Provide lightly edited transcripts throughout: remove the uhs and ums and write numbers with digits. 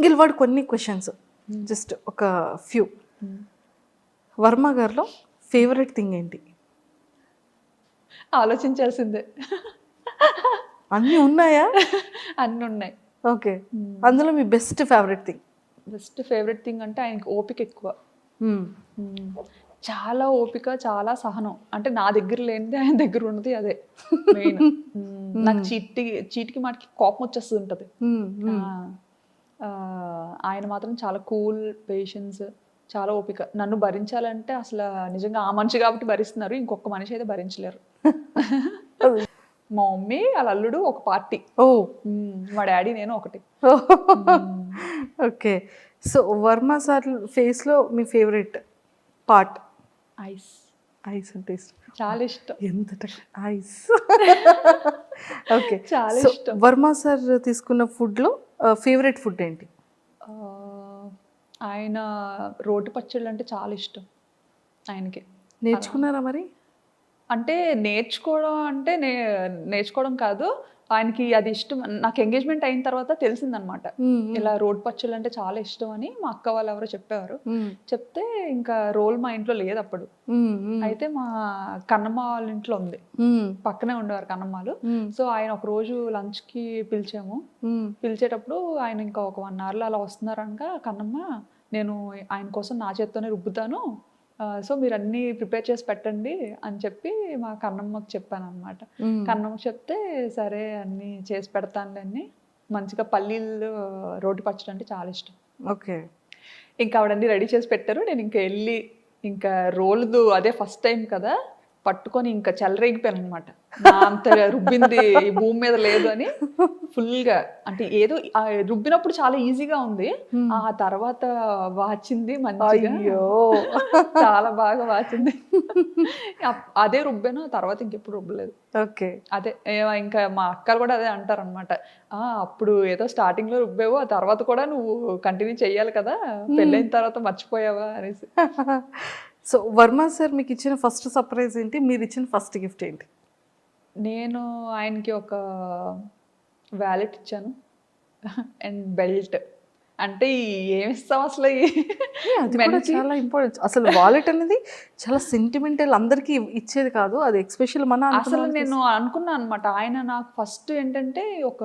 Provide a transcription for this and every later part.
Single word కొన్ని questions, just ఒక few. Varma గారిలో ఫేవరెట్ థింగ్ ఏంటి? ఆలోచించాల్సిందే. అన్నీ ఉన్నాయా? అన్నీ ఉన్నాయి. ఓకే, అందులో మీ best favourite thing? Best favourite thing అంటే ఆయనకి ఓపిక ఎక్కువ. చాలా ఓపిక, చాలా సహనం. అంటే నా దగ్గర లేనిది ఆయన దగ్గర ఉన్నది అదే మెయిన్. నాకు చీటికి మాటికి కోపం వచ్చేస్తుంది ఉంటుంది. ఆయన మాత్రం చాలా కూల్, పేషెన్స్, చాలా ఓపిక. నన్ను భరించాలంటే అసలు నిజంగా ఆ మనిషి కాబట్టి భరిస్తున్నారు, ఇంకొక మనిషి అయితే భరించలేరు. మా మమ్మీ వాళ్ళ అల్లుడు ఒక పార్టీ, మా డాడీ నేను ఒకటి. ఓకే, సో వర్మ సార్ ఫేస్లో మీ ఫేవరెట్ పార్ట్? ఐస్. ఐస్ అంటే ఇష్టం, చాలా ఇష్టం. ఎంత ఐస్. ఓకే, చాలా ఇష్టం. వర్మ సార్ తీసుకున్న ఫుడ్లో ఫేవరెట్ ఫుడ్ ఏంటి? ఆయన రోటి పచ్చళ్ళు అంటే చాలా ఇష్టం ఆయనకి. నేర్చుకున్నారా మరి? అంటే నేర్చుకోవడం అంటే నేర్చుకోవడం కాదు, ఆయనకి అది ఇష్టం. నాకు ఎంగేజ్మెంట్ అయిన తర్వాత తెలిసిందనమాట, ఇలా రోడ్ పచ్చళ్ళు అంటే చాలా ఇష్టం అని. మా అక్క వాళ్ళు ఎవరో చెప్పేవారు. చెప్తే ఇంకా రోల్ మా ఇంట్లో లేదు అప్పుడు. అయితే మా కన్నమ్మ వాళ్ళ ఇంట్లో ఉంది, పక్కనే ఉండేవారు కన్నమ్మలు. సో ఆయన ఒక రోజు లంచ్కి పిలిచాము. పిలిచేటప్పుడు ఆయన ఇంకా ఒక 1 hourలో అలా వస్తున్నారనగా, కన్నమ్మ నేను ఆయన కోసం నా చేత్తోనే రుబ్బుతాను, సో మీరు అన్నీ ప్రిపేర్ చేసి పెట్టండి అని చెప్పి మా కన్నమ్మకి చెప్పాను అనమాట. కన్నమ్మకి చెప్తే సరే అన్నీ చేసి పెడతానులే అని. మంచిగా పల్లీలు రోటి పచ్చడి అంటే చాలా ఇష్టం. ఓకే, ఇంకా ఆవిడన్నీ రెడీ చేసి పెట్టారు. నేను ఇంకా వెళ్ళి ఇంకా రోల్దు అదే ఫస్ట్ టైం కదా, పట్టుకొని ఇంకా చెలరేగిపోయాను అనమాట. అంత రుబ్బింది ఈ భూమి మీద లేదు అని ఫుల్గా. అంటే ఏదో రుబ్బినప్పుడు చాలా ఈజీగా ఉంది, ఆ తర్వాత వాచింది మంచిగా, చాలా బాగా వాచింది. అదే రుబ్బాను, తర్వాత ఇంకెప్పుడు రుబ్బలేదు. ఓకే, అదే ఇంకా మా అక్కలు కూడా అదే అంటారు అనమాట, అప్పుడు ఏదో స్టార్టింగ్ లో రుబ్బావు, ఆ తర్వాత కూడా నువ్వు కంటిన్యూ చెయ్యాలి కదా, పెళ్ళైన తర్వాత మర్చిపోయావా అనేసి. సో వర్మ సార్ మీకు ఇచ్చిన ఫస్ట్ సర్ప్రైజ్ ఏంటి? మీరు ఇచ్చిన ఫస్ట్ గిఫ్ట్ ఏంటి? నేను ఆయనకి ఒక వ్యాలెట్ ఇచ్చాను అండ్ బెల్ట్. అంటే ఏమిస్తాం అసలు, చాలా ఇంపార్టెంట్. అసలు వాలెట్ అనేది చాలా సెంటిమెంటల్, అందరికి ఇచ్చేది కాదు, అది ఎక్స్పెషల్ మన. అసలు నేను అనుకున్నాను అనమాట, ఆయన నాకు ఫస్ట్ ఏంటంటే ఒక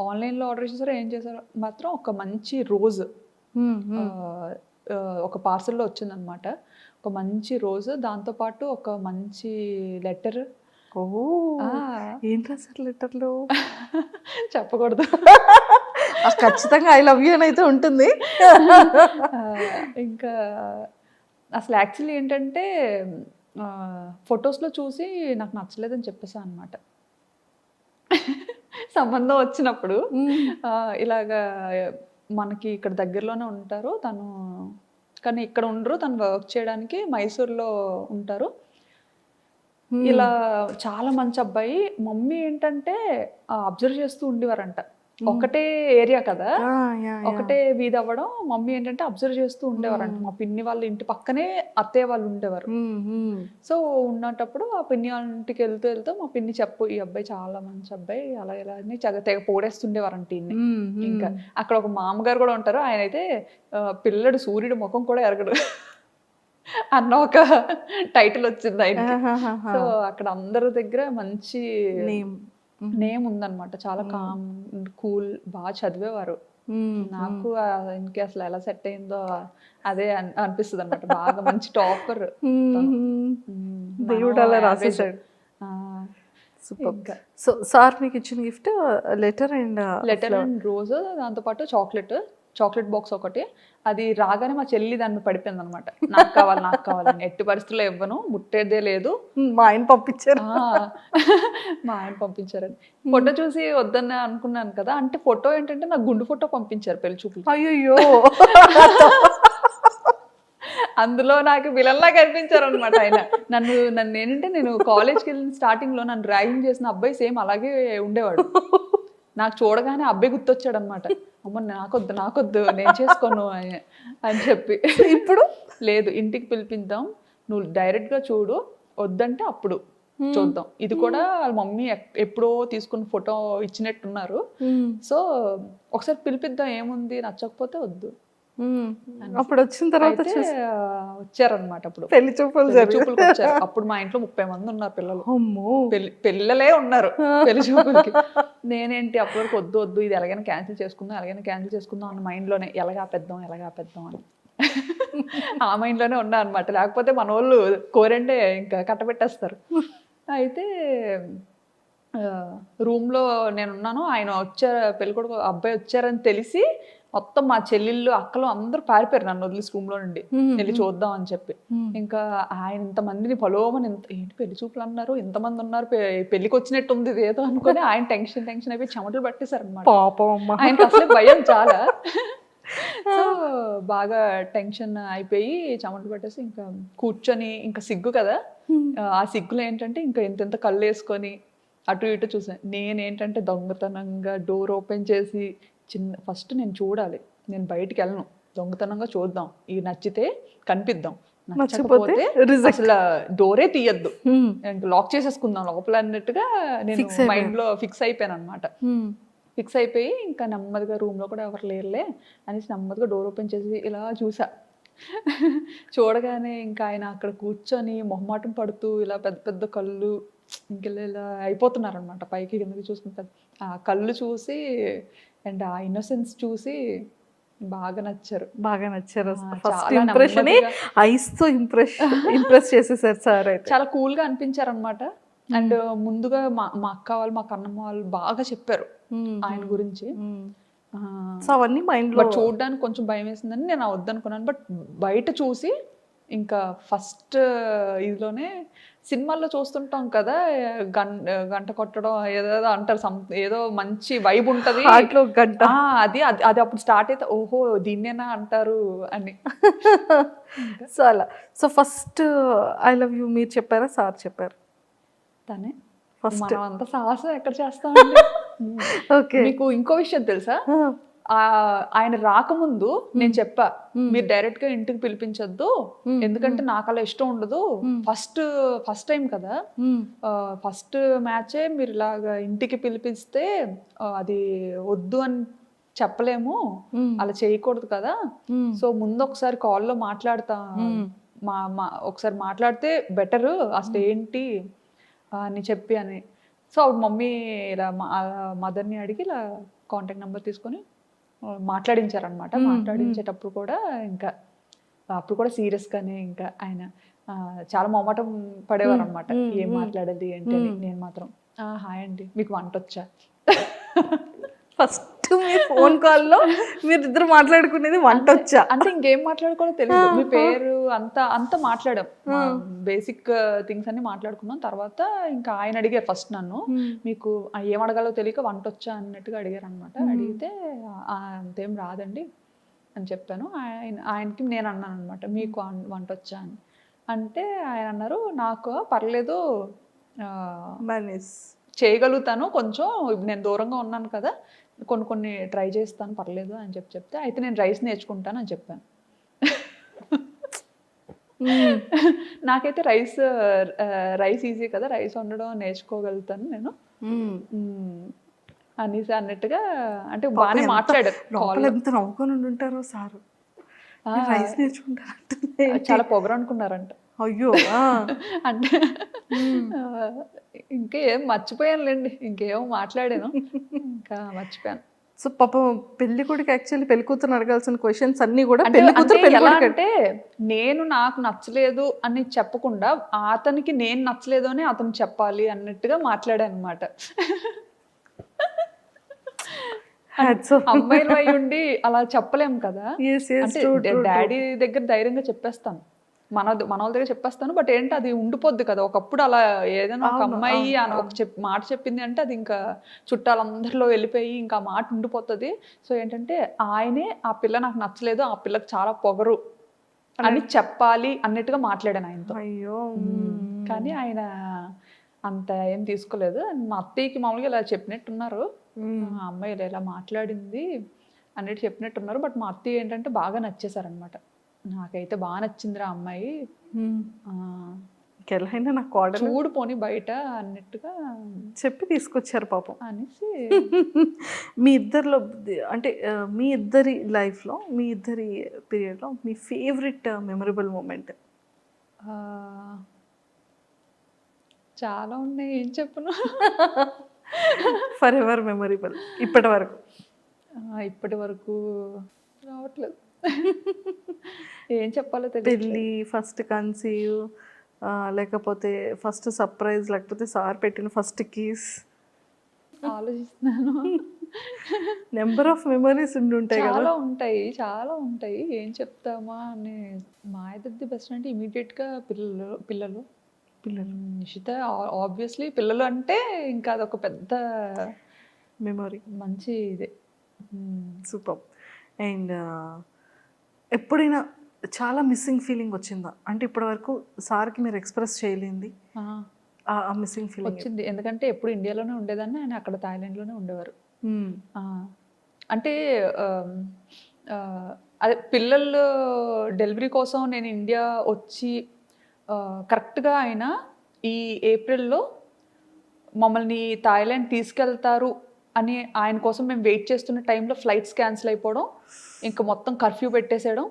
ఆన్లైన్లో ఆర్డర్ చేశారో ఏం చేశారో మాత్రం ఒక మంచి రోజ్ ఒక పార్సల్లో వచ్చిందనమాట. ఒక మంచి రోజు, దాంతోపాటు ఒక మంచి లెటర్. ఏం రాశారు లెటర్లో? చెప్పకూడదు, ఖచ్చితంగా ఐ లవ్ యూ అని అయితే ఉంటుంది. ఇంకా అసలు యాక్చువల్లీ ఏంటంటే ఫొటోస్లో చూసి నాకు నచ్చలేదని చెప్పేసా అనమాట. సంబంధం వచ్చినప్పుడు ఇలాగా మనకి ఇక్కడ దగ్గరలోనే ఉంటారు తను, కానీ ఇక్కడ ఉండరు, తను వర్క్ చేయడానికి మైసూర్లో ఉంటారు. ఇలా చాలా మంచి అబ్బాయి. మమ్మీ ఏంటంటే అబ్జర్వ్ చేస్తూ ఉండేవారంట, ఒకటే ఏరియా కదా, ఒకటే వీధి అవ్వడం. మమ్మీ ఏంటంటే అబ్జర్వ్ చేస్తూ ఉండేవారంట. మా పిన్ని వాళ్ళ ఇంటి పక్కనే అత్తయ్య వాళ్ళు ఉండేవారు. సో ఉన్నటప్పుడు ఆ పిన్ని వాళ్ళ ఇంటికి వెళ్తూ మా పిన్ని చెప్పు, ఈ అబ్బాయి చాలా మంచి అబ్బాయి, అలా ఇలా అని తెగ పోడేస్తుండేవారంట ఇన్ని. ఇంకా అక్కడ ఒక మామగారు కూడా ఉంటారు, ఆయన అయితే పిల్లడు సూర్యుడు ముఖం కూడా ఎరగడు అన్న ఒక టైటిల్ వచ్చింది ఆయనకి. సో అక్కడ అందరి దగ్గర మంచి నేమ్ ఉందన్నమాట. చాలా కామ్, కూల్, బాగా చదివేవారు. నాకు ఇంకే అసలు ఎలా సెట్ అయిందో అదే అనిపిస్తుంది అనమాట. బాగా మంచి టాపర్. సో సార్ మీకు ఇచ్చిన గిఫ్ట్ లెటర్ అండ్ రోజ్, దాంతోపాటు చాక్లెట్ బాక్స్ ఒకటి. అది రాగానే మా చెల్లి దాన్ని పడిపోయింది అనమాట, నాకు కావాలని. ఎట్టి పరిస్థితుల్లో ఇవ్వను, ముట్టేదే లేదు. మా ఆయన పంపించారని ఫోటో చూసి వద్దన్న అనుకున్నాను కదా. అంటే ఫోటో ఏంటంటే నాకు గుండు ఫోటో పంపించారు పెళ్లి చూపులు. అయ్యో, అందులో నాకు విలన్లా కనిపించారు అనమాట ఆయన. నన్ను ఏంటంటే నేను కాలేజ్కి వెళ్ళిన స్టార్టింగ్ లో నన్ను ర్యాగింగ్ చేసిన అబ్బాయి సేమ్ అలాగే ఉండేవాడు. నాకు చూడగానే అబ్బాయి గుర్తొచ్చాడు అనమాట. అమ్మ నాకొద్దు నేను చేసుకోను అని చెప్పి. ఇప్పుడు లేదు, ఇంటికి పిలిపిద్దాం, నువ్వు డైరెక్ట్గా చూడు, వద్దంటే అప్పుడు చూద్దాం. ఇది కూడా వాళ్ళ మమ్మీ ఎప్పుడో తీసుకున్న ఫోటో ఇచ్చినట్టున్నారు. సో ఒకసారి పిలిపిద్దాం, ఏముంది, నచ్చకపోతే వద్దు. అప్పుడు వచ్చిన తర్వాత అయితే వచ్చారనమాట. అప్పుడు పెళ్లి చూపులు చూపులకు వచ్చారు. అప్పుడు మా ఇంట్లో 30 మంది ఉన్నారు పిల్లలు. అమ్మో, పిల్లలే ఉన్నారు పెళ్లి చూపులకి. నేనేంటి అప్పటి వరకు వద్దు వద్దు, ఇది ఎలాగైనా క్యాన్సిల్ చేసుకుందాం అన్న మైండ్లోనే, ఎలాగా పెద్దాం అని ఆ మైండ్లోనే ఉన్నా అనమాట. లేకపోతే మన వాళ్ళు కోరండే ఇంకా కట్టబెట్టేస్తారు. అయితే రూమ్లో నేనున్నాను, ఆయన వచ్చారు, పెళ్ళికొడుకు అబ్బాయి వచ్చారని తెలిసి మొత్తం మా చెల్లెళ్ళు అక్కలు అందరూ పారిపోయారు నన్ను వదిలేసి రూమ్లో నుండి, వెళ్ళి చూద్దాం అని చెప్పి. ఇంకా ఆయన ఇంతమందిని పలోమని, ఏంటి పెళ్లి చూపులు అన్నారు, ఇంతమంది ఉన్నారు, పెళ్లికి వచ్చినట్టు ఉంది ఏదో అనుకుని ఆయన టెన్షన్ అయిపోయి చెమటలు పట్టేశారు అనమాట. ఆయనకి అసలే భయం చాలా. సో బాగా టెన్షన్ అయిపోయి చెమటలు పట్టేసి ఇంకా కూర్చొని, ఇంకా సిగ్గు కదా, ఆ సిగ్గులో ఏంటంటే ఇంకా ఇంత కళ్ళు వేసుకొని అటు ఇటు చూసాను. నేనేంటంటే దొంగతనంగా డోర్ ఓపెన్ చేసి ఫస్ట్ నేను చూడాలి, నేను బయటికి వెళ్ళను, దొంగతనంగా చూద్దాం, ఇవి నచ్చితే కనిపిద్దాం, నచ్చకపోతే అసలు డోరే తీయద్దు, లాక్ చేసేసుకుందాం లోపల అన్నట్టుగా నేను మైండ్లో ఫిక్స్ అయిపోయాను అనమాట. ఫిక్స్ అయిపోయి ఇంకా నెమ్మదిగా రూమ్లో కూడా ఎవరు లేరులే అనేసి నెమ్మదిగా డోర్ ఓపెన్ చేసి ఇలా చూసా. చూడగానే ఇంకా ఆయన అక్కడ కూర్చొని మొహమాటం పడుతూ ఇలా పెద్ద పెద్ద కళ్ళు ఇలా అయిపోతున్నారనమాట, పైకి కిందకి చూసుకుంటారు. ఆ కళ్ళు చూసి అండ్ ఆ ఇన్నోసెన్స్ చూసి బాగా నచ్చారు. ఫస్ట్ ఇంప్రెషన్ ఐస్ తో ఇంప్రెస్ చేసేసారు సార్. అయితే చాలా కూల్గా అనిపించారు అనమాట. అండ్ ముందుగా మా అక్క వాళ్ళు, మా కన్నమ్మ వాళ్ళు బాగా చెప్పారు ఆయన గురించి. అవన్నీ మైండ్ లో, చూడడానికి కొంచెం భయం వేసిందని నేను వద్దనుకున్నాను. బట్ బయట చూసి ఇంకా ఫస్ట్ ఇదిలోనే సినిమాల్లో చూస్తుంటాం కదా, గంట కొట్టడం ఏదో అంటారు, ఏదో మంచి వైబ్ ఉంటుంది గంట, అది అది అప్పుడు స్టార్ట్ అయితే ఓహో దీన్నేనా అంటారు అని. సో అలా. So first I love you మీరు చెప్పారా సార్ చెప్పారు? తనే ఫస్ట్. అంత సాహసం ఎక్కడ చేస్తామండి. ఓకే. మీకు ఇంకో విషయం తెలుసా, ఆయన రాకముందు నేను చెప్పా, మీరు డైరెక్ట్ గా ఇంటికి పిలిపించొద్దు, ఎందుకంటే నాకు అలా ఇష్టం ఉండదు, ఫస్ట్ టైం కదా, ఫస్ట్ మ్యాచే మీరు ఇలాగా ఇంటికి పిలిపిస్తే అది వద్దు అని చెప్పలేము, అలా చేయకూడదు కదా, సో ముందు ఒకసారి కాల్లో మాట్లాడతా, ఒకసారి మాట్లాడితే బెటరు అసలు ఏంటి అని చెప్పి అని. సో అప్పుడు మమ్మీ ఇలా మదర్ని అడిగి ఇలా కాంటాక్ట్ నెంబర్ తీసుకొని మాట్లాడించారనమాట. మాట్లాడించేటప్పుడు కూడా ఇంకా అప్పుడు కూడా సీరియస్గానే ఇంకా ఆయన చాలా మొహమాటం పడేవారు అనమాట, ఏం మాట్లాడేది అంటే. నేను మాత్రం హాయ్ అండి, మీకు వంట వచ్చా? ఫస్ట్ మీ ఫోన్ కాల్లో మీరు ఇద్దరు మాట్లాడుకునేది వంట వచ్చా అంటే, ఇంకేం మాట్లాడుకోవాలో తెలియదు. మీ పేరు అంతా మాట్లాడాం, బేసిక్ థింగ్స్ అన్ని మాట్లాడుకున్నాం. తర్వాత ఇంకా ఆయన అడిగారు ఫస్ట్ నన్ను, మీకు ఏం అడగాలో తెలియక వంట వచ్చా అన్నట్టుగా అడిగారు అనమాట. అడిగితే అంతేం రాదండి అని చెప్పాను. ఆయనకి నేను అన్నాను అనమాట, మీకు వంట వచ్చా అని. అంటే ఆయన అన్నారు, నాకు పర్లేదు చేయగలుగుతాను, కొంచెం నేను దూరంగా ఉన్నాను కదా, కొన్ని ట్రై చేస్తాను, పర్లేదు అని చెప్తే, అయితే నేను రైస్ నేర్చుకుంటాను అని చెప్పాను. నాకైతే రైస్ ఈజీ కదా, రైస్ వండడం నేర్చుకోగలుగుతాను నేను అనేసి అన్నట్టుగా, అంటే బాగానే మాట్లాడారు. ఎంత నవ్వుకొని ఉంటారో సారు, రైస్ నేర్చుకుంటారు, చాలా పొగరు అనుకున్నారంట. అయ్యో. అంటే ఇంకేం మర్చిపోయానులేండి, ఇంకేమో మాట్లాడాను, ఇంకా మర్చిపోయాను. సో పాపం పెళ్లి కొడుకు యాక్చువల్లీ పెళ్లి కూతురు అడగాల్సిన క్వశ్చన్స్ అన్ని కూడా అంటే నేను నాకు నచ్చలేదు అని చెప్పకుండా అతనికి నేను నచ్చలేదు అని అతను చెప్పాలి అన్నట్టుగా మాట్లాడాను అనమాట. అమ్మాయిలు అయి ఉండి అలా చెప్పలేం కదా, అంటే డాడీ దగ్గర ధైర్యంగా చెప్పేస్తాను, మన వాళ్ళ దగ్గర చెప్పేస్తాను. బట్ ఏంటి అది ఉండిపోద్ది కదా, ఒకప్పుడు అలా ఏదైనా ఒక అమ్మాయి మాట చెప్పింది అంటే అది ఇంకా చుట్టాలందరిలో వెళ్ళిపోయి ఇంకా మాట ఉండిపోతుంది. సో ఏంటంటే ఆయనే ఆ పిల్ల నాకు నచ్చలేదు, ఆ పిల్లకి చాలా పొగరు అని చెప్పాలి అన్నట్టుగా మాట్లాడాను ఆయనతో. అయ్యో. కానీ ఆయన అంత ఏం తీసుకోలేదు. మా అత్తయ్యకి మామూలుగా ఇలా చెప్పినట్టున్నారు, అమ్మాయి ఇలా మాట్లాడింది అన్నట్టు చెప్పినట్టున్నారు. బట్ మా అత్తయ్య ఏంటంటే బాగా నచ్చేసారనమాట, నాకైతే బాగా నచ్చిందిరా అమ్మాయి. ఎలా అయినా నాకు ఆర్డర్ చూడు పోనీ బయట అన్నట్టుగా చెప్పి తీసుకొచ్చారు పాపం. అనేసి మీ ఇద్దరిలో అంటే మీ ఇద్దరి లైఫ్లో మీ ఇద్దరి పీరియడ్లో మీ ఫేవరెట్ మెమరబుల్ మూమెంట్? ఆ, చాలా ఉన్నాయి, ఏం చెప్పను. ఫర్ ఎవర్ మెమరబుల్ ఇప్పటి వరకు. ఇప్పటి వరకు రావట్లేదు. ఏం చెప్పాలో తెలియదు. పెళ్ళి, ఫస్ట్ కన్సీవ్, లేకపోతే ఫస్ట్ సర్ప్రైజ్, లేకపోతే సార్ పెట్టిన ఫస్ట్ కీస్. ఆలోచిస్తున్నాను. నెంబర్ ఆఫ్ మెమరీస్ ఉండుంటాయి కదా. చాలా ఉంటాయి, చాలా ఉంటాయి. ఏం చెప్తామా అని. మా ఇద్దరిది బెస్ట్ అంటే ఇమీడియట్గా పిల్లలు పిల్లలు పిల్లలు నిషిత ఆబ్వియస్లీ పిల్లలు అంటే ఇంకా అదొక పెద్ద మెమరీ. మంచి ఇదే. సూపర్. అండ్ ఎప్పుడైనా చాలా మిస్సింగ్ ఫీలింగ్ వచ్చిందా? అంటే ఇప్పటివరకు సార్కి మీరు ఎక్స్ప్రెస్ చేయలేంది ఆ మిస్సింగ్ ఫీలింగ్ వచ్చింది. ఎందుకంటే ఎప్పుడు ఇండియాలోనే ఉండేదాన్ని, ఆయన అక్కడ థాయిలాండ్లోనే ఉండేవారు. అంటే అదే పిల్లలు డెలివరీ కోసం నేను ఇండియా వచ్చి కరెక్ట్గా ఆయన ఈ ఏప్రిల్లో మమ్మల్ని థాయిలాండ్ తీసుకెళ్తారు అని ఆయన కోసం మేము వెయిట్ చేస్తున్న టైంలో ఫ్లైట్స్ క్యాన్సిల్ అయిపోవడం, ఇంకా మొత్తం కర్ఫ్యూ పెట్టేసేయడం.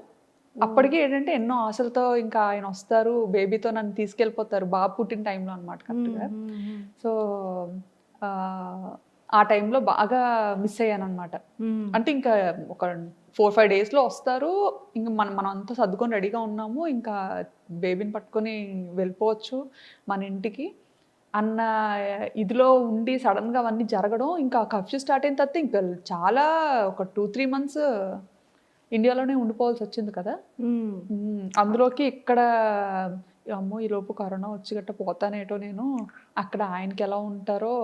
అప్పటికి ఏంటంటే ఎన్నో ఆశలతో ఇంకా ఆయన వస్తారు, బేబీతో నన్ను తీసుకెళ్ళిపోతారు, బాబు పుట్టిన టైంలో అనమాట కరెక్ట్గా. సో ఆ టైంలో బాగా మిస్ అయ్యాను అనమాట. అంటే ఇంకా ఒక 4-5 డేస్లో వస్తారు, ఇంకా మనం అంతా సర్దుకొని రెడీగా ఉన్నాము, ఇంకా బేబీని పట్టుకొని వెళ్ళిపోవచ్చు మన ఇంటికి అన్న ఇదిలో ఉండి సడన్గా అవన్నీ జరగడం. ఇంకా కర్ఫ్యూ స్టార్ట్ అయిన తర్వాత ఇంకా చాలా ఒక 2-3 మంత్స్ ఇండియాలోనే ఉండిపోవాల్సి వచ్చింది కదా. అందులోకి ఇక్కడ అమ్మో ఈలోపు కరోనా వచ్చి గట్ట పోతానేటో నేను, అక్కడ ఆయనకి ఎలా ఉంటారో.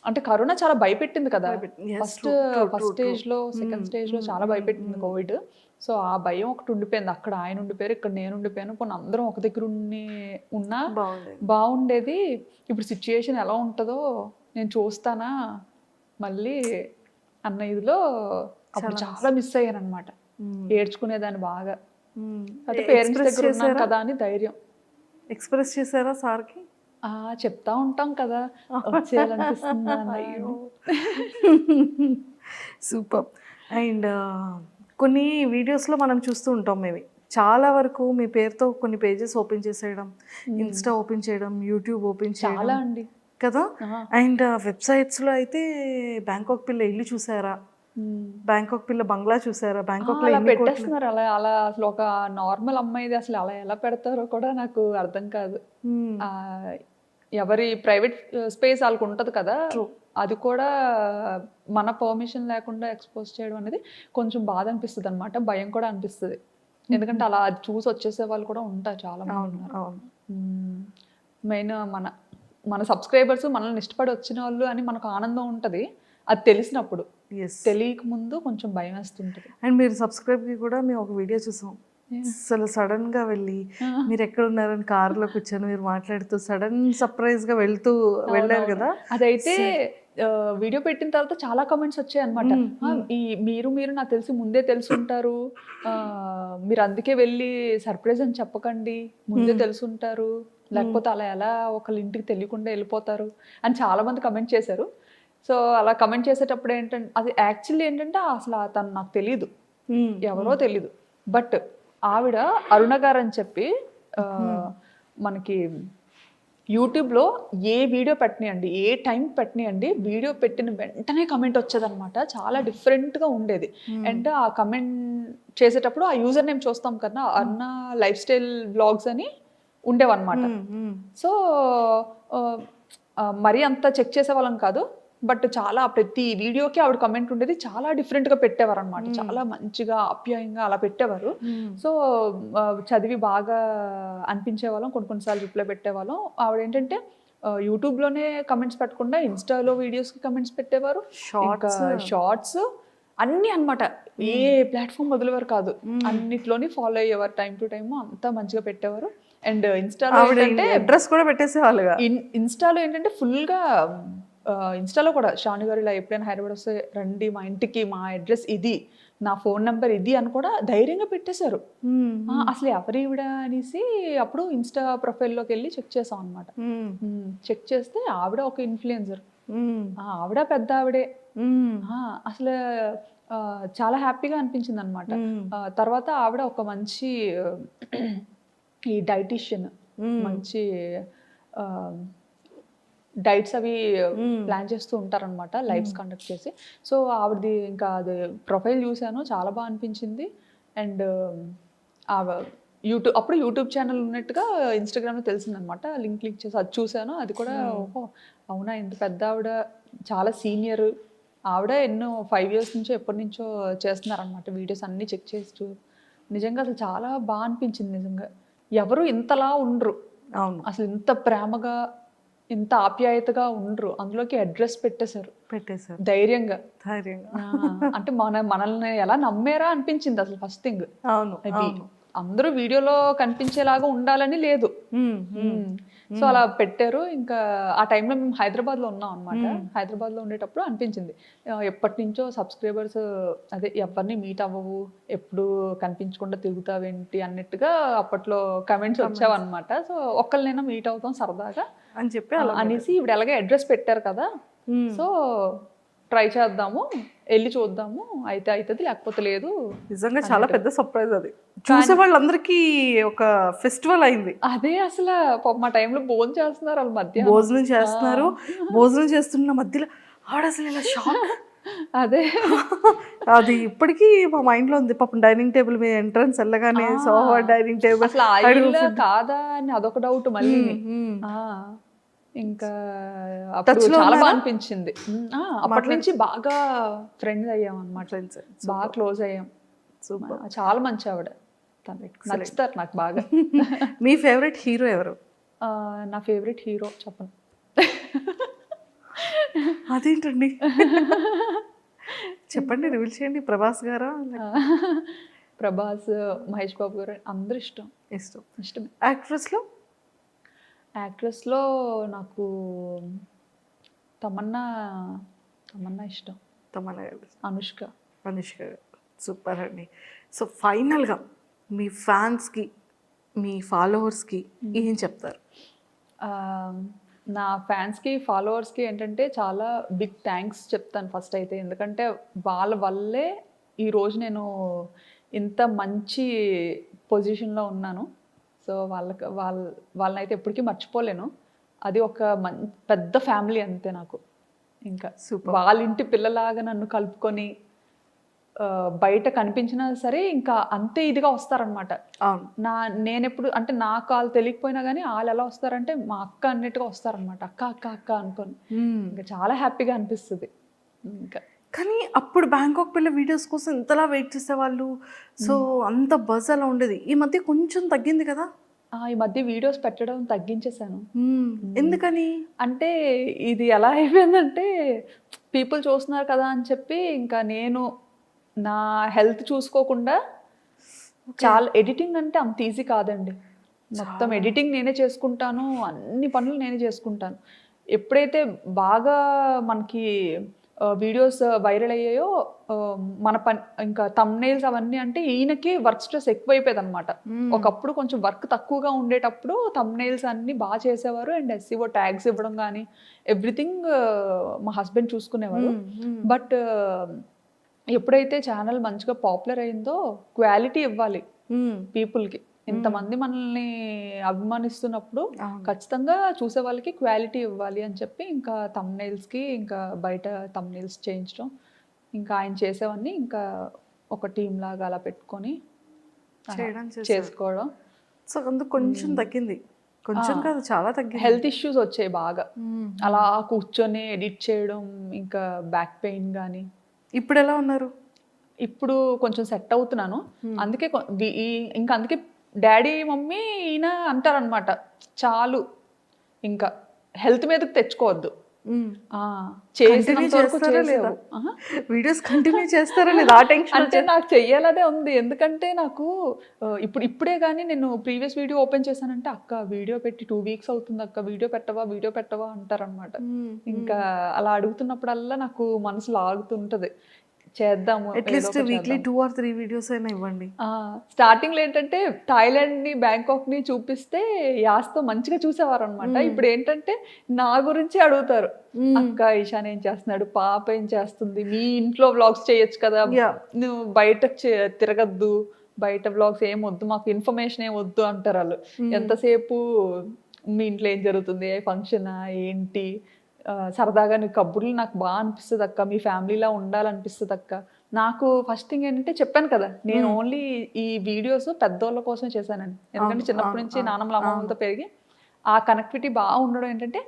అంటే కరోనా చాలా భయపెట్టింది కదా. ఫస్ట్ స్టేజ్లో, సెకండ్ స్టేజ్లో చాలా భయపెట్టింది కోవిడ్. సో ఆ భయం ఒకటి ఉండిపోయింది. అక్కడ ఆయన ఉండిపోయారు, ఇక్కడ నేను ఉండిపోయాను. కొన్ని అందరం ఒక దగ్గర ఉన్నా బాగుండేది. ఇప్పుడు సిచ్యుయేషన్ ఎలా ఉంటుందో నేను చూస్తానా మళ్ళీ అన్న ఇదిలో అప్పుడు చాలా మిస్ అయ్యాను అనమాట. ఏడ్చుకునేదాన్ని బాగా. అయితే పేరెంట్స్ దగ్గర ఉన్నాను కదా అని ధైర్యం. ఎక్స్ప్రెస్ చేశారా సార్కి? చెప్తా ఉంటాం కదా, వచ్చేయాలనిపిస్తుంది. సూపర్. అండ్ కొన్ని వీడియోస్లో మనం చూస్తూ ఉంటాం మేము, చాలా వరకు మీ పేరుతో కొన్ని పేజెస్ ఓపెన్ చేసేయడం, ఇన్స్టా ఓపెన్ చేయడం, యూట్యూబ్ ఓపెన్ చేయడం చాలా అండి కదా. అండ్ వెబ్సైట్స్లో అయితే బ్యాంకాక్ పిల్ల ఇల్లు చూసారా, బ్యాంకాక్ పిల్ల బంగ్లా చూసారా, బ్యాంకాక్ లో పెట్టేస్తున్నారు. అలా అలా అసలు ఒక నార్మల్ అమ్మాయిది అసలు అలా ఎలా పెడతారో కూడా నాకు అర్థం కాదు. ఎవరి ప్రైవేట్ స్పేస్ వాళ్ళకు ఉంటుంది కదా, అది కూడా మన పర్మిషన్ లేకుండా ఎక్స్పోజ్ చేయడం అనేది కొంచెం బాధ అనిపిస్తుంది అనమాట. భయం కూడా అనిపిస్తుంది. ఎందుకంటే అలా అది చూసి వచ్చేసే వాళ్ళు కూడా ఉంటారు చాలా మంది ఉన్నారు. మెయిన్ మన సబ్స్క్రైబర్స్ మనల్ని ఇష్టపడి వచ్చిన వాళ్ళు అని మనకు ఆనందం ఉంటుంది అది తెలిసినప్పుడు. తెలియక ముందు కొంచెం భయం వేస్తుంటుంది. అండ్ మీరు సబ్స్క్రైబ్కి కూడా మేము ఒక వీడియో చూసాం, అసలు సడన్ గా వెళ్ళి మీరు ఎక్కడ ఉన్నారని కార్లో కూర్చొని మీరు మాట్లాడుతూ సడన్ సర్ప్రైజ్ గా వెళ్ళారు కదా. అదైతే వీడియో పెట్టిన తర్వాత చాలా కామెంట్స్ వచ్చాయి అనమాట. మీరు నాకు తెలిసి ముందే తెలుసుంటారు, మీరు అందుకే వెళ్ళి సర్ప్రైజ్ అని చెప్పకండి, ముందే తెలుసుంటారు, లేకపోతే అలా ఎలా ఒకళ్ళ ఇంటికి తెలియకుండా వెళ్ళిపోతారు అని చాలా మంది కమెంట్ చేశారు. సో అలా కమెంట్ చేసేటప్పుడు ఏంటంటే అది యాక్చువల్లీ ఏంటంటే అసలు తను నాకు తెలీదు, ఎవరో తెలీదు. బట్ ఆవిడ అరుణ గారు అని చెప్పి మనకి యూట్యూబ్లో ఏ వీడియో పెట్టనియండి, ఏ టైం పెట్టనియండి, వీడియో పెట్టిన వెంటనే కమెంట్ వచ్చేదన్నమాట. చాలా డిఫరెంట్గా ఉండేది. అండ్ ఆ కమెంట్ చేసేటప్పుడు ఆ యూజర్ నేమ్ చూస్తాం కదా, అరుణ లైఫ్ స్టైల్ బ్లాగ్స్ అని ఉండేవన్నమాట. సో మరీ అంత చెక్ చేసేవాళ్ళం కాదు, బట్ చాలా ప్రతి వీడియోకి ఆవిడ కమెంట్ ఉండేది, చాలా డిఫరెంట్గా పెట్టేవారు అనమాట. చాలా మంచిగా ఆప్యాయంగా అలా పెట్టేవారు. సో చదివి బాగా అనిపించేవాళ్ళం, కొన్నిసార్లు రిప్లై పెట్టేవాళ్ళం. ఆవిడ ఏంటంటే యూట్యూబ్లోనే కమెంట్స్ పెట్టకుండా ఇన్స్టాలో వీడియోస్కి కమెంట్స్ పెట్టేవారు, షార్ట్స్ అన్నీ అనమాట. ఏ ప్లాట్ఫామ్ వదిలేవారు కాదు, అన్నిట్లోని ఫాలో అయ్యేవారు. టైం టు టైమ్ అంతా మంచిగా పెట్టేవారు. అండ్ ఇన్స్టాలో ఏంటంటే అడ్రస్ కూడా పెట్టేసేవాళ్ళుగా. ఇన్స్టాలో ఏంటంటే ఫుల్గా ఇన్స్టాలో కూడా షాను గారు ఇలా ఎప్పుడైనా హైదరాబాద్ వస్తే రండి మా ఇంటికి, మా అడ్రస్ ఇది, నా ఫోన్ నెంబర్ ఇది అని కూడా ధైర్యంగా పెట్టేశారు. మ్మ్. అసలు ఎవరు ఈవిడ అనేసి అప్పుడు ఇన్స్టా ప్రొఫైల్లోకి వెళ్ళి చెక్ చేసాం అనమాట. మ్మ్. చెక్ చేస్తే ఆవిడ ఒక ఇన్ఫ్లుయెన్సర్, మ్మ్. ఆవిడ పెద్ద ఆవిడే. మ్మ్. అసలు చాలా హ్యాపీగా అనిపించింది అనమాట. మ్మ్. తర్వాత ఆవిడ ఒక మంచి ఈ డైటీషియన్, మంచి డైట్స్ అవి ప్లాన్ చేస్తూ ఉంటారనమాట, లైవ్స్ కండక్ట్ చేసి. సో ఆవిడది ఇంకా అది ప్రొఫైల్ చూశాను, చాలా బాగా అనిపించింది. అండ్ అప్పుడు యూట్యూబ్ ఛానల్ ఉన్నట్టుగా ఇన్స్టాగ్రామ్లో తెలిసిందనమాట. లింక్ క్లిక్ చేసి అది చూశాను. అది కూడా ఓహో అవునా, ఇంత పెద్ద ఆవిడ, చాలా సీనియర్ ఆవిడ, ఎన్నో 5 years నుంచో ఎప్పటి నుంచో చేస్తున్నారనమాట వీడియోస్ అన్నీ చెక్ చేస్తూ. నిజంగా అసలు చాలా బాగా అనిపించింది. నిజంగా ఎవరు ఇంతలా ఉండరు, అవును, అసలు ఇంత ప్రేమగా ఇంత ఆప్యాయతగా ఉండరు. అందులోకి అడ్రస్ పెట్టేశారు ధైర్యంగా. అంటే మనల్ని ఎలా నమ్మారా అనిపించింది అసలు ఫస్ట్ థింగ్. అవును, అది అందరూ వీడియోలో కనిపించేలాగా ఉండాలని లేదు. సో అలా పెట్టారు. ఇంకా ఆ టైంలో మేము హైదరాబాద్లో ఉన్నాం అనమాట. హైదరాబాద్లో ఉండేటప్పుడు అనిపించింది ఎప్పటి నుంచో సబ్స్క్రైబర్స్ అదే ఎవరిని మీట్ అవ్వవు, ఎప్పుడు కనిపించకుండా తిరుగుతావేంటి అన్నట్టుగా అప్పట్లో కమెంట్స్ వచ్చావన్నమాట. సో ఒక్కరినైనా మీట్ అవుతాం సరదాగా అని చెప్పి అనేసి ఇప్పుడు ఎలాగే అడ్రస్ పెట్టారు కదా, సో ట్రై చేద్దాము, వెళ్ళి చూద్దాము, అయితే అవుతుంది లేకపోతే లేదు. నిజంగా చాలా పెద్ద సర్ప్రైజ్ అది, చూసే వాళ్ళందరికీ ఒక ఫెస్టివల్ అయింది. అదే అసలు మా టైంలో భోజనం చేస్తున్నారు, వాళ్ళ మధ్య భోజనం చేస్తున్నారు, భోజనం చేస్తున్న మధ్యలో ఆడ అసలు ఇలా షాక్. అదే అది ఇప్పటికీ మా మైండ్ లో ఉంది. పాపం డైనింగ్ టేబుల్ మీద ఎంట్రన్స్ వెళ్ళగానే సోఫా డైనింగ్ టేబుల్ అసలు ఆయిల్ కాదా అని అదొక డౌట్ మళ్ళీ. ఇంకా అప్పుడు చాలా బాగా అనిపించింది. అప్పటి నుంచి బాగా ఫ్రెండ్స్ అయ్యాం అన్నమాట, బాగా క్లోజ్ అయ్యాం. చాలా మంచి ఆవిడ, నచ్చుతారు నాకు బాగా. మీ ఫేవరెట్ హీరో ఎవరు? నా ఫేవరెట్ హీరో చెప్పను. అదేంటండి, చెప్పండి, రివీల్ చేయండి. ప్రభాస్ గారా? ప్రభాస్, మహేష్ బాబు గారు అందరూ ఇష్టం. ఇష్టమే. యాక్ట్రెస్లో నాకు తమన్నా ఇష్టం. అనుష్క సూపర్ అండి. సో ఫైనల్గా మీ ఫ్యాన్స్కి, మీ ఫాలోవర్స్కి ఏం చెప్తారు? నా ఫ్యాన్స్కి ఫాలోవర్స్కి ఏంటంటే చాలా బిగ్ థ్యాంక్స్ చెప్తాను ఫస్ట్ అయితే. ఎందుకంటే వాళ్ళ వల్లే ఈరోజు నేను ఇంత మంచి పొజిషన్లో ఉన్నాను. సో వాళ్ళనైతే ఎప్పటికీ మర్చిపోలేను. అది ఒక పెద్ద ఫ్యామిలీ అంతే నాకు. ఇంకా వాళ్ళ ఇంటి పిల్లలాగా నన్ను కలుపుకొని బయట కనిపించినా సరే ఇంకా అంతే ఇదిగా వస్తారనమాట. నేనెప్పుడు అంటే నాకు వాళ్ళు తెలియకపోయినా కానీ వాళ్ళు ఎలా వస్తారంటే మా అక్క అన్నట్టుగా వస్తారనమాట. అక్క అక్క అక్క అనుకొని ఇంకా చాలా హ్యాపీగా అనిపిస్తుంది. ఇంకా కానీ అప్పుడు బ్యాంకాక్ పిల్ల వీడియోస్ కోసం ఇంతలా వెయిట్ చేసేవాళ్ళు, సో అంత బజ్ అలా ఉండేది. ఈ మధ్య కొంచెం తగ్గింది కదా? ఈ మధ్య వీడియోస్ పెట్టడం తగ్గించేశాను. ఎందుకని అంటే ఇది ఎలా అయిపోయిందంటే పీపుల్ చూస్తున్నారు కదా అని చెప్పి ఇంకా నేను నా హెల్త్ చూసుకోకుండా చాలా ఎడిటింగ్ అంటే అంత ఈజీ కాదండి. మొత్తం ఎడిటింగ్ నేనే చేసుకుంటాను, అన్ని పనులు నేనే చేసుకుంటాను. ఎప్పుడైతే బాగా మనకి వీడియోస్ వైరల్ అయ్యాయో మన పని ఇంకా థంబ్నెయిల్స్ అవన్నీ అంటే ఈయనకి వర్క్ స్ట్రెస్ ఎక్కువైపోయేది అనమాట. ఒకప్పుడు కొంచెం వర్క్ తక్కువగా ఉండేటప్పుడు థంబ్నెయిల్స్ అన్ని బాగా చేసేవారు అండ్ SEO ట్యాగ్స్ ఇవ్వడం కానీ ఎవ్రీథింగ్ మా హస్బెండ్ చూసుకునేవారు. బట్ ఎప్పుడైతే ఛానల్ మంచిగా పాపులర్ అయిందో క్వాలిటీ ఇవ్వాలి పీపుల్కి. ఇంతమంది మనల్ని అభిమానిస్తున్నప్పుడు ఖచ్చితంగా చూసే వాళ్ళకి క్వాలిటీ ఇవ్వాలి అని చెప్పి ఇంకా థంబ్నెయిల్స్కి ఇంకా బయట థంబ్నెయిల్స్ చేయించడం, ఇంకా ఆయన చేసేవన్నీ ఇంకా ఒక టీం లాగా అలా పెట్టుకొని చేసుకోవడం. సో అందుకు కొంచెం తగ్గింది, కొంచెం కాదు చాలా తగ్గింది. హెల్త్ ఇష్యూస్ వచ్చాయి బాగా, అలా కూర్చొని ఎడిట్ చేయడం, ఇంకా బ్యాక్ పెయిన్ కానీ. ఇప్పుడు ఎలా ఉన్నారు? ఇప్పుడు కొంచెం సెట్ అవుతున్నాను. అందుకే ఇంకా అందుకే డాడీ మమ్మీ ఈయన అంటారనమాట, చాలు ఇంకా హెల్త్ మీదకి తెచ్చుకోవద్దు, వీడియోస్ కంటిన్యూ చేస్తారా లేదా ఆ టెన్షన్. అంటే నాకు చెయ్యాలనే ఉంది. ఎందుకంటే నాకు ఇప్పుడే కానీ నేను ప్రీవియస్ వీడియో ఓపెన్ చేశానంటే అక్క వీడియో పెట్టి 2 weeks అవుతుంది అక్క, వీడియో పెట్టవా అంటారనమాట. ఇంకా అలా అడుగుతున్నప్పుడల్లా నాకు మనసు లాగుతుంటది, చేద్దాము అట్లీస్ట్ వీక్లీ 2 or 3 వీడియోస్ అయినా ఇవ్వండి. స్టార్టింగ్ లో ఏంటంటే థాయిలాండ్ ని బ్యాంకాక్ ని చూపిస్తే యాస్తో మంచిగా చూసేవారు అనమాట. ఇప్పుడు ఏంటంటే నా గురించి అడుగుతారు, అక్క ఈశాన్ ఏం చేస్తున్నాడు, పాప ఏం చేస్తుంది, మీ ఇంట్లో వ్లాగ్స్ చేయొచ్చు కదా, నువ్వు బయట తిరగద్దు, బయట వ్లాగ్స్ ఏం వద్దు, మాకు ఇన్ఫర్మేషన్ ఏం వద్దు అంటారు వాళ్ళు. ఎంతసేపు మీ ఇంట్లో ఏం జరుగుతుంది, ఏ ఫంక్షనా ఏంటి, సరదాగా నీ కబుర్లు నాకు బాగా అనిపిస్తుంది అక్క, మీ ఫ్యామిలీలా ఉండాలనిపిస్తుంది అక్క. నాకు ఫస్ట్ థింగ్ ఏంటంటే చెప్పాను కదా, నేను ఓన్లీ ఈ వీడియోస్ పెద్దోళ్ళ కోసమే చేశానండి. ఎందుకంటే చిన్నప్పటి నుంచి నాన్నమ్మల అమ్మమ్మలతో పెరిగి ఆ కనెక్టివిటీ బాగా ఉండడం ఏంటంటే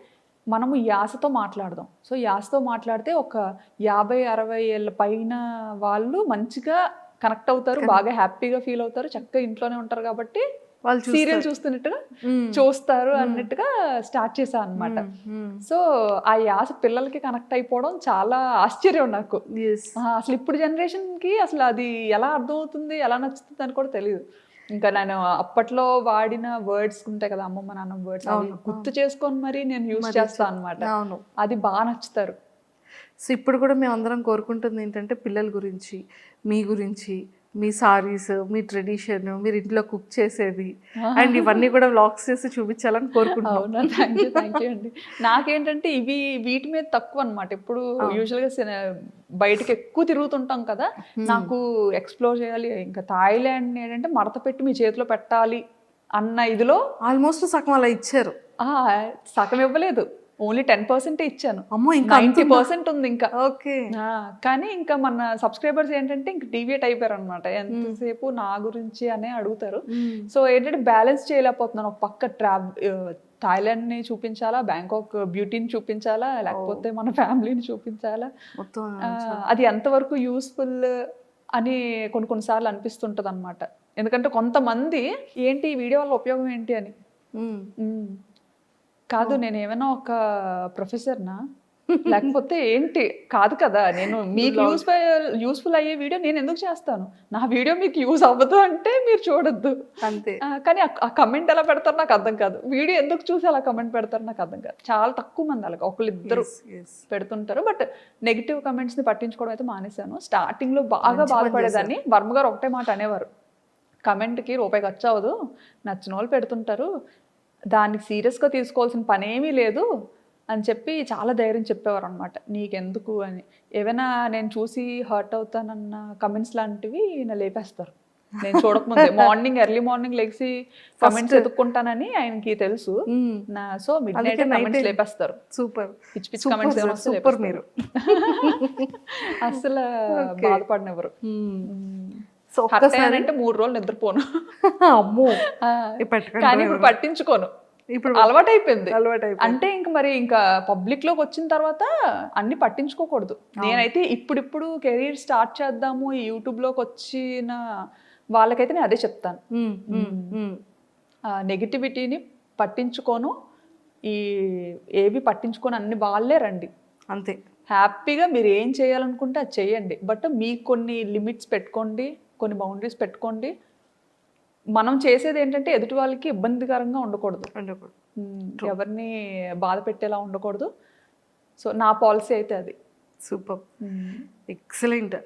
మనము యాసతో మాట్లాడదాం. సో యాసతో మాట్లాడితే ఒక 50-60 ఏళ్ళ పైన వాళ్ళు మంచిగా కనెక్ట్ అవుతారు, బాగా హ్యాపీగా ఫీల్ అవుతారు, చక్కగా ఇంట్లోనే ఉంటారు కాబట్టి వాళ్ళు సీరియల్ చూస్తున్నట్టుగా చూస్తారు అన్నట్టుగా స్టార్ట్ చేశాను అనమాట. సో ఆ యాస పిల్లలకి కనెక్ట్ అయిపోవడం చాలా ఆశ్చర్యం నాకు. అసలు ఇప్పుడు జనరేషన్ కి అసలు అది ఎలా అర్థమవుతుంది, ఎలా నచ్చుతుంది అని కూడా తెలియదు. ఇంకా నేను అప్పట్లో వాడిన వర్డ్స్ ఉంటాయి కదా, అమ్మమ్మ నాన్న వర్డ్స్, గుర్తు చేసుకొని మరి నేను యూజ్ చేస్తాను అనమాట. అది బాగా నచ్చుతారు. సో ఇప్పుడు కూడా మేము అందరం కోరుకుంటుంది ఏంటంటే పిల్లల గురించి, మీ గురించి, మీ సారీస్, మీ ట్రెడిషన్, మీరు ఇంట్లో కుక్ చేసేది అండ్ ఇవన్నీ కూడా వ్లాగ్స్ చేసి చూపించాలని కోరుకుంటున్నాను. థ్యాంక్ యూ అండి. నాకేంటంటే వీటి మీద తక్కువ అనమాట. ఇప్పుడు యూజువల్గా బయటకి ఎక్కువ తిరుగుతుంటాం కదా, నాకు ఎక్స్ప్లోర్ చేయాలి. ఇంకా థాయిలాండ్ ఏంటంటే మడత పెట్టి మీ చేతిలో పెట్టాలి అన్న ఇదిలో ఆల్మోస్ట్ సగం అలా ఇచ్చారు. సగం ఇవ్వలేదు, ఓన్లీ 10% ఇచ్చాను. 90% ఉంది ఇంకా. ఓకే. కానీ ఇంకా మన సబ్స్క్రైబర్స్ ఏంటంటే ఇంకా డీవియేట్ అయిపోయారు అనమాట. ఎంతసేపు నా గురించి అనే అడుగుతారు. సో ఏంటంటే బ్యాలెన్స్ చేయలేకపోతున్నాను. ఒక పక్క థాయిలాండ్ ని చూపించాలా, బ్యాంకాక్ బ్యూటీని చూపించాలా, లేకపోతే మన ఫ్యామిలీని చూపించాలా, అది ఎంతవరకు యూస్ఫుల్ అని కొన్నిసార్లు అనిపిస్తుంటది అనమాట. ఎందుకంటే కొంతమంది ఏంటి ఈ వీడియో వల్ల ఉపయోగం ఏంటి అని, కాదు నేను ఏమైనా ఒక ప్రొఫెసర్నా లేకపోతే ఏంటి, కాదు కదా, నేను మీకు యూస్ఫుల్ అయ్యే వీడియో నేను ఎందుకు చేస్తాను, నా వీడియో మీకు యూజ్ అవ్వదు అంటే మీరు చూడొద్దు అంతే. కానీ ఆ కమెంట్ ఎలా పెడతారు నాకు అర్థం కాదు, వీడియో ఎందుకు చూసి అలా కమెంట్ పెడతారు నాకు అర్థం కాదు. చాలా తక్కువ మంది అలాగ ఒకళ్ళిద్దరు పెడుతుంటారు. బట్ నెగిటివ్ కమెంట్స్ ని పట్టించుకోవడం అయితే మానేశాను. స్టార్టింగ్ లో బాగా బాధపడేదాన్ని. వర్మ గారు ఒకటే మాట అనేవారు, కమెంట్కి రూపాయి ఖర్చు అవ్వదు, నచ్చిన వాళ్ళు పెడుతుంటారు, దానికి సీరియస్గా తీసుకోవాల్సిన పని ఏమీ లేదు అని చెప్పి చాలా ధైర్యం చెప్పేవారు అనమాట. నీకెందుకు అని, ఏమైనా నేను చూసి హర్ట్ అవుతానన్న కమెంట్స్ లాంటివి నా లేపేస్తారు. నేను చూడకముందే ఎర్లీ మార్నింగ్ లెగిసి కమెంట్స్ ఎత్తుక్కుంటానని ఆయనకి తెలుసు. సో మిడ్ నైట్ కమెంట్స్ లేపేస్తారు. సూపర్ పిచ్చి పిచ్చి కమెంట్స్ సూపర్. మీరు అసలు బాధపడినెవరు. సో ఒక్కసారి అంటే 3 రోజులు నిద్రపోను. అమ్మో. కానీ ఇప్పుడు పట్టించుకోను, ఇప్పుడు అలవాటు అయిపోయింది. అంటే ఇంకా పబ్లిక్ లోకి వచ్చిన తర్వాత అన్ని పట్టించుకోకూడదు. నేనైతే ఇప్పుడు కెరీర్ స్టార్ట్ చేద్దాము ఈ యూట్యూబ్ లోకి వచ్చిన వాళ్ళకైతే నేను అదే చెప్తాను, నెగిటివిటీని పట్టించుకోను, ఏవి పట్టించుకొని అన్ని వాళ్ళే రండి అంతే. హ్యాపీగా మీరు ఏం చేయాలనుకుంటే అది చేయండి. బట్ మీకు కొన్ని లిమిట్స్ పెట్టుకోండి, కొన్ని బౌండరీస్ పెట్టుకోండి. మనం చేసేది ఏంటంటే ఎదుటి వాళ్ళకి ఇబ్బందికరంగా ఉండకూడదు, ఎవరిని బాధ పెట్టేలా ఉండకూడదు. సో నా పాలసీ అయితే అది. Super, excellent.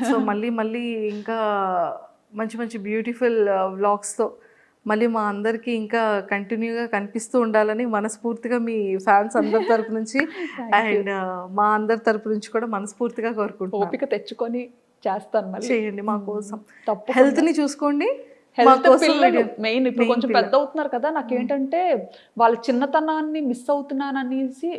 సో మళ్ళీ ఇంకా మంచి బ్యూటిఫుల్ వ్లాగ్స్తో మళ్ళీ మా అందరికీ ఇంకా కంటిన్యూగా కనిపిస్తూ ఉండాలని మనస్ఫూర్తిగా మీ ఫ్యాన్స్ అందరి తరపు నుంచి అండ్ మా అందరి తరపు నుంచి కూడా మనస్ఫూర్తిగా కోరుకుంటున్నాను. ఓపిక తెచ్చుకొని చేస్తాను, చేయండి మా కోసం. హెల్త్ని చూసుకోండి. మెయిన్ ఇప్పుడు కొంచెం పెద్ద అవుతున్నారు కదా, నాకేంటంటే వాళ్ళ చిన్నతనాన్ని మిస్ అవుతున్నాననేసి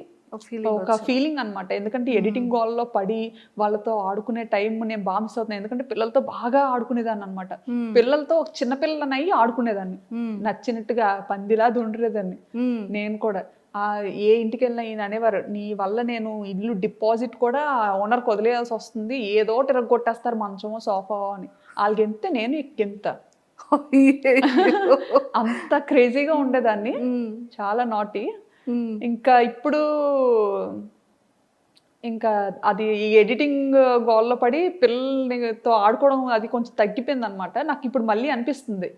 ఒక ఫీలింగ్ అనమాట. ఎందుకంటే ఎడిటింగ్ గోల్లో పడి వాళ్ళతో ఆడుకునే టైం నేను బాగా మిస్ అవుతున్నాను. ఎందుకంటే పిల్లలతో బాగా ఆడుకునేదాన్ని అనమాట. పిల్లలతో ఒక చిన్న పిల్లలని అయ్యి ఆడుకునేదాన్ని, నచ్చినట్టుగా పందిలా దుండేదాన్ని. నేను కూడా ఏ ఇంటికి వెళ్ళినా ఈయన అనేవారు, నీ వల్ల నేను ఇల్లు డిపాజిట్ కూడా ఓనర్కి వదిలేయాల్సి వస్తుంది, ఏదో తిరగొట్టేస్తారు మంచమో సోఫా అని. వాళ్ళకి ఎంత నేను ఎంత అంత క్రేజీగా ఉండేదాన్ని, చాలా నాటి. ఇంకా ఇప్పుడు ఇంకా అది ఎడిటింగ్ గోల్లో పడి పిల్లలతో ఆడుకోవడం అది కొంచెం తగ్గిపోయింది అనమాట. నాకు ఇప్పుడు మళ్ళీ అనిపిస్తుంది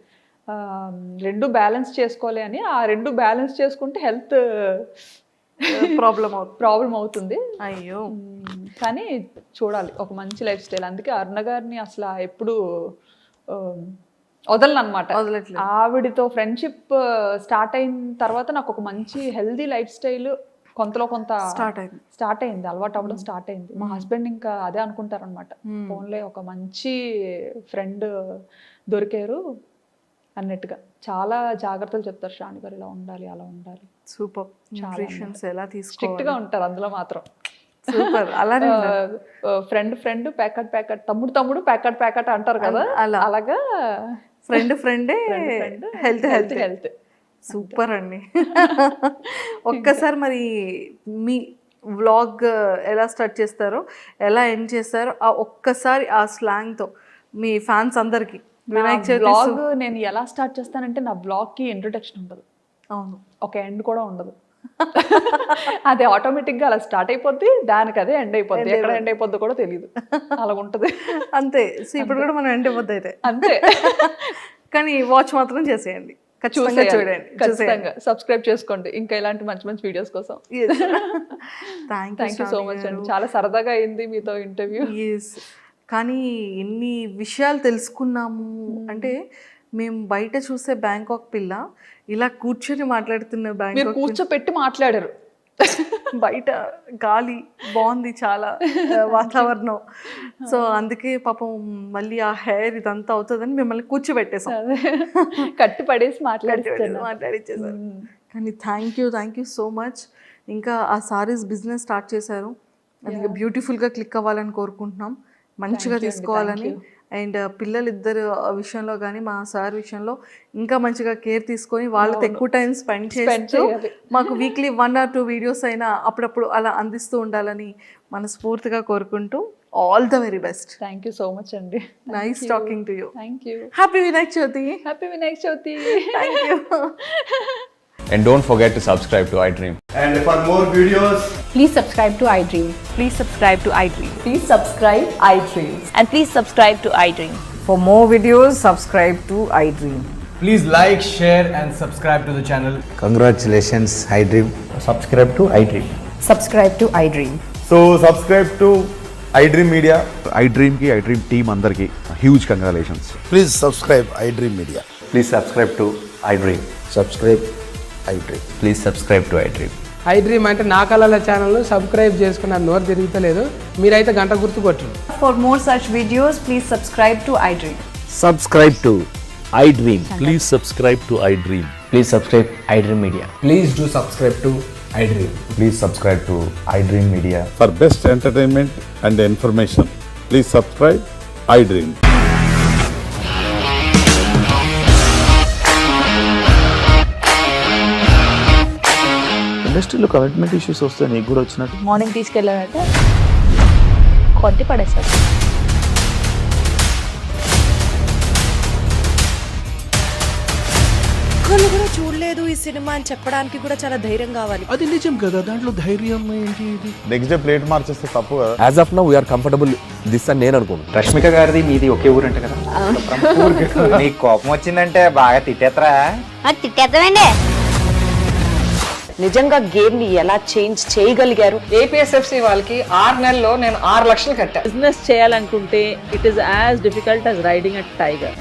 రెండు బ్యాలెన్స్ చేసుకోవాలి అని. ఆ రెండు బ్యాలెన్స్ చేసుకుంటే హెల్త్ ప్రాబ్లం అవుతుంది. ప్రాబ్లం అవుతుంది. అయ్యో. కానీ చూడాలి ఒక మంచి లైఫ్ స్టైల్. అందుకే అరుణ గారిని అసలు ఎప్పుడు వదలను అనమాట. వదలట్లేదు. ఆవిడతో ఫ్రెండ్షిప్ స్టార్ట్ అయిన తర్వాత నాకు ఒక మంచి హెల్దీ లైఫ్ స్టైల్ కొంతలో కొంత స్టార్ట్ అయింది, అలవాటు అవ్వడం స్టార్ట్ అయింది. మా హస్బెండ్ ఇంకా అదే అనుకుంటారనమాట, ఫోన్లే ఒక మంచి ఫ్రెండ్ దొరికారు అన్నట్టుగా. చాలా జాగ్రత్తలు చెప్తారు శ్రావణి గారు, ఇలా ఉండాలి అలా ఉండాలి. సూపర్. ఎలా స్ట్రిక్ట్ గా ఉంటారు అందులో మాత్రం. సూపర్. అలానే ఫ్రెండ్ ప్యాకెట్ తమ్ముడు ప్యాకెట్ అంటారు కదా, అలాగా ఫ్రెండే హెల్త్. సూపర్ అండి. ఒక్కసారి మరి మీ వ్లాగ్ ఎలా స్టార్ట్ చేస్తారో, ఎలా ఎండ్ చేస్తారో ఆ ఒక్కసారి ఆ స్లాంగ్తో మీ ఫ్యాన్స్ అందరికి. బ్లాగ్ నేను ఎలా స్టార్ట్ చేస్తానంటే నా బ్లాగ్కి ఇంట్రొడక్షన్ ఉండదు, అవును, ఒక ఎండ్ కూడా ఉండదు. అది ఆటోమేటిక్గా అలా స్టార్ట్ అయిపోద్ది, దానికి అదే ఎండ్ అయిపోద్ది. ఎక్కడ ఎండ్ అయిపోద్ది కూడా తెలియదు, అలా ఉంటుంది అంతే. సో ఇప్పుడు కూడా మనం ఎండ్ అయిపోద్ది అయితే అంతే. కానీ వాచ్ మాత్రం చేసేయండి, చూడండి, ఖచ్చితంగా సబ్స్క్రైబ్ చేసుకోండి ఇంకా ఇలాంటి మంచి మంచి వీడియోస్ కోసం. థ్యాంక్ యూ సో మచ్ అండి, చాలా సరదాగా అయింది మీతో ఇంటర్వ్యూ. కానీ ఎన్ని విషయాలు తెలుసుకున్నాము అంటే, మేము బయట చూసే బ్యాంకాక్ పిల్ల ఇలా కూర్చొని మాట్లాడుతున్న బ్యాంకాక్ కూర్చోపెట్టి మాట్లాడారు. బయట గాలి బాగుంది చాలా, వాతావరణం. సో అందుకే పాపం మళ్ళీ ఆ హెయిర్ ఇదంతా అవుతుందని మిమ్మల్ని కూర్చోబెట్టేసాం, కట్టి పడేసి మాట్లాడిచ్చేసారు. కానీ థ్యాంక్ యూ సో మచ్. ఇంకా ఆ సారీస్ బిజినెస్ స్టార్ట్ చేశారు, అది బ్యూటిఫుల్గా క్లిక్ అవ్వాలని కోరుకుంటున్నాం, మంచిగా తీసుకోవాలని. అండ్ పిల్లలిద్దరు విషయంలో కానీ మా సార్ విషయంలో ఇంకా మంచిగా కేర్ తీసుకొని వాళ్ళతో ఎక్కువ టైం స్పెండ్ చేస్తూ మాకు వీక్లీ 1 or 2 వీడియోస్ అయినా అప్పుడప్పుడు అలా అందిస్తూ ఉండాలని మనస్ఫూర్తిగా కోరుకుంటూ all the very best. Thank you so much అండి. Nice talking to you. Thank you. Happy Vinayaka Chavithi. Happy Vinayaka Chavithi. Thank you. And don't forget to subscribe to iDream. And for more videos, please subscribe to iDream. Please subscribe to iDream. Please subscribe iDream. And please subscribe to iDream. For more videos, subscribe to iDream. Please like, share and subscribe to the channel. Congratulations, iDream. subscribe to iDream. Subscribe to iDream. So subscribe to iDream Media. iDream ki iDream team andarki huge congratulations. Please subscribe iDream Media. Please subscribe to iDream. Subscribe iDream. Please subscribe to iDream. iDream అంటే నా కళల channel subscribe చేసుకున్న నోరు తిరుగుతలేదు, మీరైతే గంట గుర్తు కొట్టండి. For more such videos, please subscribe to iDream. Subscribe to iDream. Please subscribe to iDream. Please subscribe iDream Media. Please do subscribe to iDream. Please subscribe to iDream Media. For best entertainment and information, please subscribe iDream. ఇండస్ట్రీలో commitment issues వస్తే నీకు కూడా వచ్చినట్టు morning తీసుకెళ్ళారంటే కొద్ది పడేస్తారు. ఒక్కళ్ళు కూడా చూడలేదు ఈ సినిమా అని చెప్పడానికి కూడా చాలా ధైర్యం కావాలి. అది నిజం కదా, దాంట్లో ధైర్యం ఏంటి? నెక్స్ట్ డే ప్లేట్ మార్చేస్తే తప్పు కదా. As of now we are comfortable this అని నేను అనుకుంటున్నాను. రష్మిక గారిది మీది ఒకే ఊరంట కదా. నీకు కోపం వచ్చిందంటే బాగా తిట్టేత్తరా? తిట్టేద్దామండి. నిజంగా గేమ్ ని ఎలా చేంజ్ చేయగలిగారు? ఏపీఎస్ఎఫ్సి వాళ్ళకి 6 నెలల్లో నేను 6 లక్షలు కట్టా. బిజినెస్ చేయాలనుకుంటే it is as difficult as riding a tiger.